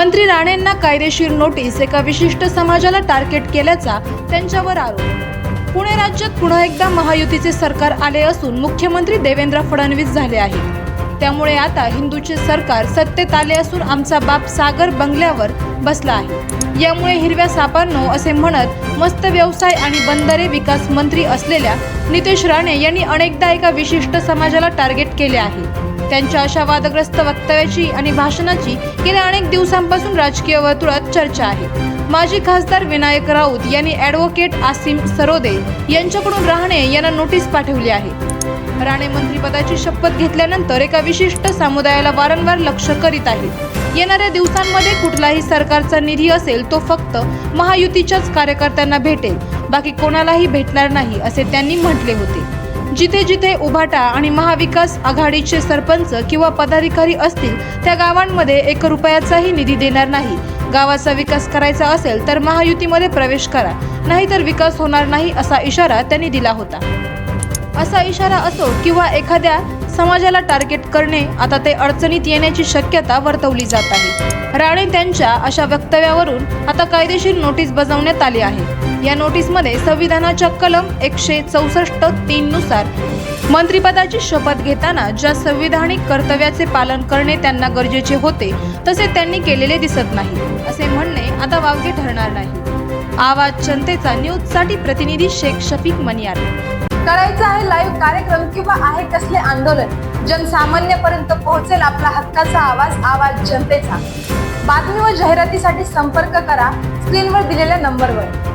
मंत्री राणेंना कायदेशीर नोटीस, एका विशिष्ट समाजाला टार्गेट केल्याचा त्यांच्यावर आरोप। पुणे राज्यात पुन्हा एकदा महायुतीचे सरकार आले असून मुख्यमंत्री देवेंद्र फडणवीस झाले आहेत। त्यामुळे आता हिंदूचे सरकार सत्तेत आले असून आमचा बाप सागर बंगल्यावर बसला आहे। यामुळे हिरव्या सापांनो असे म्हणत मस्त व्यवसाय आणि बंदरे विकास मंत्री असलेल्या नितेश राणे यांनी अनेकदा एका विशिष्ट समाजाला टार्गेट केले आहे। त्यांच्या अशा वादग्रस्त वक्तव्याची आणि भाषणाची गेल्या अनेक दिवसांपासून राजकीय वर्तुळात चर्चा आहे। माजी खासदार विनायक राऊत यांनी ॲडव्होकेट आसिम सरोदे यांच्याकडून राणे यांना नोटीस पाठवली आहे। राणे मंत्रिपदाची शपथ घेतल्यानंतर एका विशिष्ट समुदायाला वारंवार लक्ष करीत आहेत। येणाऱ्या दिवसांमध्ये कुठलाही सरकारचा निधी असेल तो फक्त महायुतीच्याच कार्यकर्त्यांना भेटेल, बाकी कोणालाही भेटणार नाही असे त्यांनी म्हटले होते। जिथे जिथे उभाटा आणि महाविकास आघाडीचे सरपंच किंवा पदाधिकारी असतील त्या गावांमध्ये 1 रुपयाचाही निधी देणार नाही। गावाचा विकास करायचा असेल तर महायुतीमध्ये प्रवेश करा, नाहीतर विकास होणार नाही असा इशारा त्यांनी दिला होता। असा इशारा असो किंवा एखाद्या समाजाला टार्गेट करणे, आता ते अडचणीत येण्याची शक्यता वर्तवली जात आहे। राणे त्यांच्या अशा वक्तव्यावरून आता कायदेशीर नोटीस बजावण्यात आली आहे। या नोटीसमध्ये संविधानाच्या कलम 164(3) नुसार मंत्रिपदाची शपथ घेताना ज्या संविधानिक कर्तव्याचे पालन करणे त्यांना गरजेचे होते तसे त्यांनी केलेले दिसत नाही, असे म्हणणे आता वावगे ठरणार नाही। आवाज जनतेचा न्यूजसाठी प्रतिनिधी शेख शफीक मनियार। करायचं आहे लाईव्ह कार्यक्रम किंवा आहे कसले आंदोलन, जनसामान्यपर्यंत पोहोचेल आपला हक्काचा आवाज, आवाज जनतेचा। बातमी व जाहिरातीसाठी संपर्क करा स्क्रीनवर दिलेल्या नंबरवर।